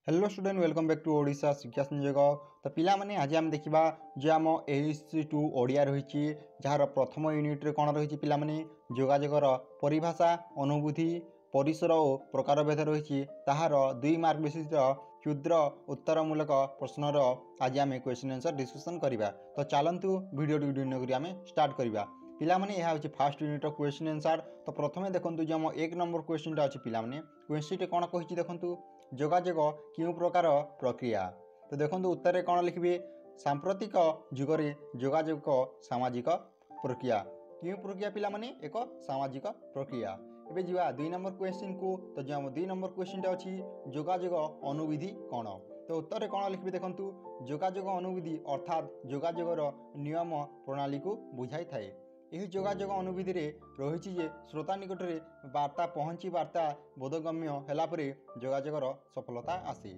Hello student welcome back to Odisha Shiksha Sanyog. तो पिला माने आज आम देखा जो आम AS2 ओडिया रही जार प्रथम यूनिट्रे कौन रही पिला माने जोगाजोगर परिभाषा अनुभूति परिसर और प्रकार भेद रही ताहार 2 मार्क विशिष्ट क्षुद्र उत्तरमूलक प्रश्नर आज आम क्वेश्चन आंसर डिस्कसन करवा। तो चलतु वीडियो आम स्टार्ट करवा। पिला माने यह हूँ फास्ट यूनिट क्वेश्चन आंसर। तो प्रथम देखो जो आम 1 नंबर क्वेश्चन अच्छी पिला माने क्वेश्चन कौन कही देखु जोगाजोग क्यों प्रकार प्रक्रिया। तो देखो उत्तर में कौन लिखिए सांप्रतिक जुगरे जोगाजोग सामाजिक प्रक्रिया क्यों प्रक्रिया पिला माने एक सामाजिक प्रक्रिया। एबे जीवा 2 नंबर क्वेश्चन को। तो जो 2 नंबर क्वेश्चन अच्छी जोगाजोग अनुविधि कौन। तो उत्तर कौन लिखिए देखु जोगाजोग अनुविधि अर्थात जोगाजोगर नियम प्रणाली को बुझाई थाए। यह जोगाजोग अनुविधि रही श्रोता निकट में वार्ता पहुँची वार्ता बोधगम्य है जोगाजोगर सफलता आसे।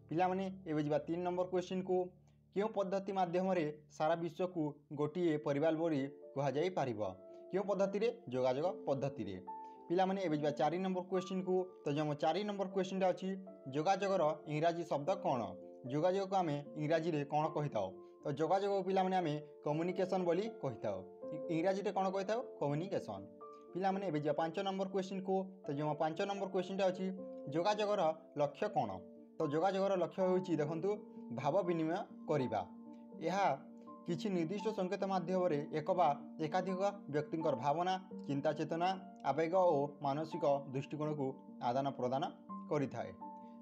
पिला माने एबे जीवा 3 नंबर क्वेश्चन को क्यों पद्धति माध्यम सारा विश्व को गोटे परिवार बोली कहुई पार क्यों पद्धति जोगाजोग पद्धति रे। पिला माने एबे जीवा 4 नंबर क्वेश्चन को। तो जो 4 नंबर क्वेश्चन अच्छी जोगाजोगर इंग्राजी शब्द कौन जोगाजोग को आम इंग्राजी रे कौन कही था। तो जोगाजोग पिला माने आम कम्युनिकेशन बोली कही था इंग्राजी रे कौन कही था कम्युनिकेशन। पिला माने एबे जीवा 5 नंबर क्वेश्चन को। तो जो 5 नंबर क्वेश्चन अच्छी जोगाजोगर लक्ष्य कौन। तो जोगाजोगर लक्ष्य होची देखंतु भाव विनिमय करिबा। यह किछि निर्दिष्ट संकेत माध्यम एक बा एकाधिक व्यक्तिंकर भावना चिंता चेतना आवेग और मानसिक दृष्टिकोण को आदान प्रदान करिथाए।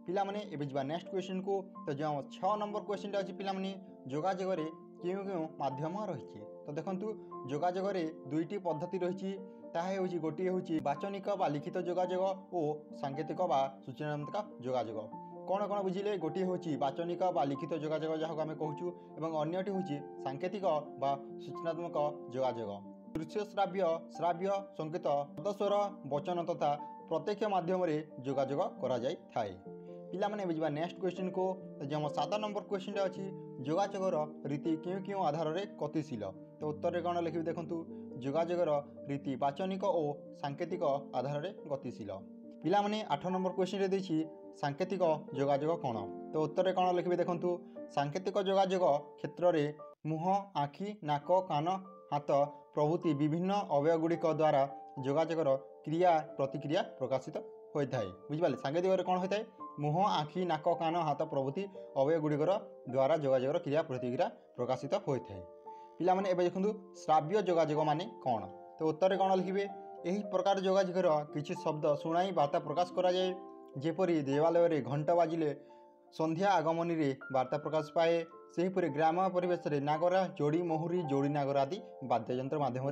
पिला माने एबे जीवा नेक्स्ट क्वेश्चन को। तो जो 6 नंबर क्वेश्चन अच्छी पिला माने जोगाजोग क्यों क्यों माध्यम रही। तो देखंतु जोगाजोग 2टी पद्धति रही ताहा होची गोटे होची वाचनिक बा लिखित जोगाजोग और सांकेतिक बा सूचनात्मक जोगाजोग। कौन कौन बुझिले गोटे होची वाचनिक बा लिखित जोगाजोग जहाँ आम कहूँ एवं अन्यटी होची सांकेतिक बा सूचनात्मक जोगाजोग। दृश्य श्राव्य श्राव्य संकेत शब्दस्वर वचन तथा प्रत्यक्ष माध्यम जोगाजोग करा जाय थाए। पिला माने बुझिबा नेक्स्ट क्वेश्चन को। जो 7 नंबर क्वेश्चन अच्छी जोगाजोगर रीति क्यों क्यों आधार में गतिशील। तो उत्तर में कौन लिखिए देखंतु जोगाजोगर रीति वाचनिक और सांकेतिक आधार में गतिशील। पिला माने 8 नंबर क्वेश्चन देछि सांकेतिक जोगाजोग कौन। तो उत्तर में कौन लिखिए देखंतु सांकेतिक जोगाजोग क्षेत्र में मुह आखि नाक कान हाथ प्रभृति विभिन्न अवयवगुड़िक द्वारा जोगाजोगर क्रिया प्रतिक्रिया प्रकाशित होता है। बुझिपारे सांकेतिक कौन होता है मुह आखि नाक कान हाथ प्रभृति अवयवगुड़िकर द्वारा जोगाजोगर क्रिया प्रतिक्रिया प्रकाशित होता है। पिला माने एबे देखंतु श्राव्य जोगाजोग माने कौन। तो उत्तर में कौन लिखिए यही प्रकार जोगाजोगर किछि शब्द शुणाई वार्ता प्रकाश करा जाए जेपरी देवालय घंटा बाजिले संध्या आगमनी रे वार्ता प्रकाश पाए सेहीपरि ग्राम परिवेश रे नागरा जोड़ी मोहुरी जोड़ी नागर आदि वाद्ययंत्र माध्यम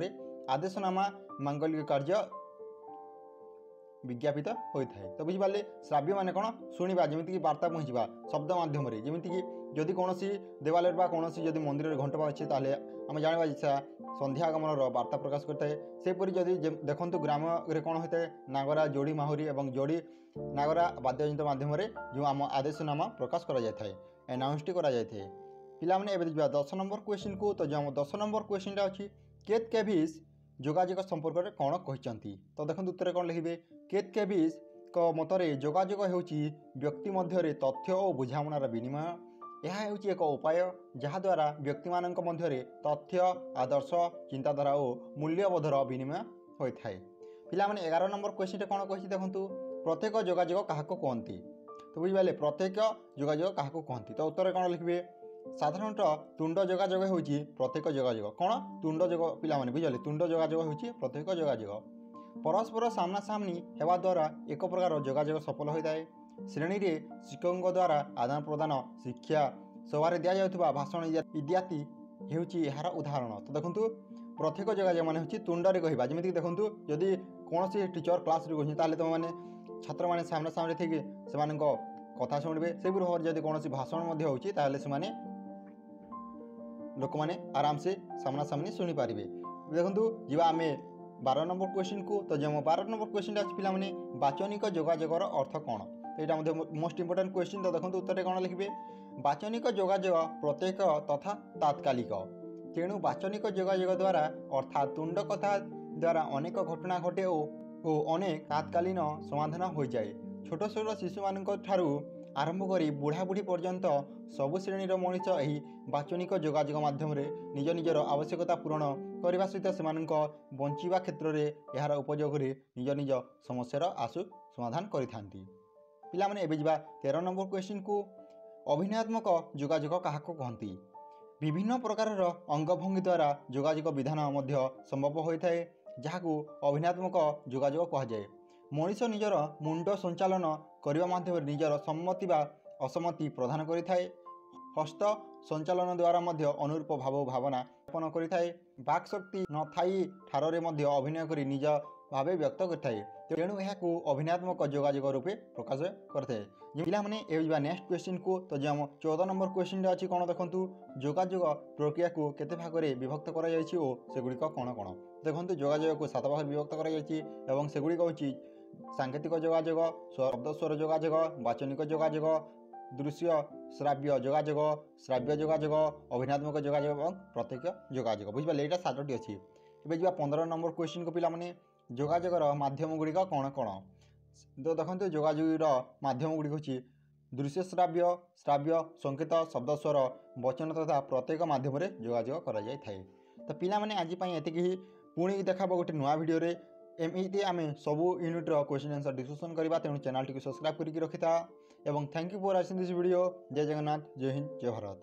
आदेशनामा मांगलिक कार्य विज्ञापित होता है। तो बुझिपारे श्राव्य माने कौन शुणा जमीक वार्ता पहुँचवा शब्द माध्यम जमीक जदि कौन देवालय बा कौन जदि मंदिर घंटा बाजे ताले आम जाना संध्या आगमन वार्ता प्रकाश करता है। सेपरी जदि देखो ग्राम कौन होता है नागरा जोड़ी माहुरी और जोड़ी नागरा वाद्ययंत्र माध्यम जो आम आदेशनामा प्रकाश करा जाता है एनाउंसटी करा जाता है। पिला माने एबे 10 नंबर क्वेश्चन को। तो जो 10 नंबर क्वेश्चन अच्छी केत केविस जोगाजोग संपर्क में कौन कहते। तो देखो उत्तर कौन लिखिए केत केविस को मतरे जोगाजोग होची व्यक्ति मध्य तथ्य और बुझामणार विनिमय। यह होची एक उपाय जहाद्वारा व्यक्ति मानक मध्य तथ्य आदर्श चिंताधारा और मूल्यबोधर विनिमय होता है। पिला माने 11 नंबर क्वेश्चन कौन कही देखो प्रत्येक जोगाजोग क्या कहते। तो बुझिपारे प्रत्येक जोगाजोग क्या कहते। तो उत्तर कौन लिखिए साधारणतः तुंड जोगाजोग होची प्रत्येक जोगाजोग कौन तुंड जोग पिला माने बुझिले तुंड जोगाजोग होची प्रत्येक जोगाजोग परस्पर सामना सामनी हेवा द्वारा एक प्रकार जोगाजोग सफल होता है। श्रेणी रे शिक्षकों द्वारा आदान प्रदान शिक्षा सभारे दि जाउथबा भाषण इत्यादि हेउची यार उदाहरण। तो देखंतु प्रत्येक जोगाजोग माने होची तुंडरे कहिबा जेमिति देखंतु जदि कोनोसी टीचर क्लास रे कहछि ताले तुम माने छात्र माने सामना सामने थेके सेमानक कथा शुणबे से भाव जदि कोनोसी भाषण मध्ये होउची ताले से माने लोक माने आराम से सामना सामनी शुणी पारिबे। देखंतु जीवा आमे 12 नंबर क्वेश्चन को। तो जो 12 नंबर क्वेश्चन अच्छी पिला माने वाचनिक जोगाजोगर अर्थ कौन। तो यहाँ मध्य मोस्ट इंपोर्टेंट क्वेश्चन। तो देखो उत्तर कौन लिखिए वाचनिक जोगाजोग प्रत्येक तथा तात्कालिक तेणु वाचनिक जोगाजोग द्वारा अर्थात तुंड कथा द्वारा अनेक घटना घटे और अनेक तात्कालीन समाधान हो जाए। छोट छोट शिशु मान आरंभ करी बुढ़ाबुढ़ी पर्यंत सबु श्रेणीर मनीष यही बाचनिक जोगाजोग माध्यम निज निजर आवश्यकता पूरण करने सहित से बंचा क्षेत्र में यार उपयोग निज निज समस्यार आशु समाधान करिथांती। पिलामाने एबे जिबा 13 नंबर क्वेश्चन को अभिनयात्मक जोगाजोग क्या कहती। विभिन्न प्रकार अंगभंगी द्वारा जोगाजोग विधान मध्य संभव होता है जहां अभिनयात्मक जोगाजोग कहुए। मनीष निजर मुंड संचालन करने माध्यम निजर सम्मति बा असम्मति प्रदान करिथाए। हस्त संचालन द्वारा मध्य अनुरूप भाव भावना ज्ञापन करिथाए। बाक शक्ति न थाई ठारे मध्य अभिनय करी निज भाव व्यक्त करिथाए। तेणु यह अभिनयात्मक जोगाजोग रूपे प्रकाश करते। पिलामाने नेक्स्ट क्वेश्चन को तो जो 14 नंबर क्वेश्चन अच्छी कौन देखु जोगाजोग प्रक्रिया को केते भाग में विभक्त करगुड़िक कौन कौन देखो। जोगाजोग को 7 भाग विभक्त करगुड़िक हूँ सांकेतिक जोगाजोग, शब्द स्वर जोगाजोग, वाचनिक जोगाजोग, दृश्य श्राव्य जोगाजोग, श्राव्य जोगाजोग, अभिनयात्मक जोगाजोग और प्रत्यक्ष जोगाजोग। बुझिपारे यहाँ 7टी अच्छी। एवं जा 15 नंबर क्वेश्चन को पिलामाने जोगाजोगर माध्यम गुड़िक कौन कौन तो देखते। जोगाजोगर माध्यम गुड़िक हूँ दृश्य श्राव्य, श्राव्य, संकेत, शब्द स्वर, वचन तथा प्रत्येक माध्यम जोगाजोग कर। तो पिलामाने आज एतिकी पुणी देखा गोटे नुआ भिडियो एमती आम सबू यूनिट्र क्वेश्चन आंसर डिस्कसन करवा। तेणु चैनल टी सब्सक्राइब करके रखिथा। एवं thank you for watching this video. जय जगन्नाथ, जय हिंद, जय भारत।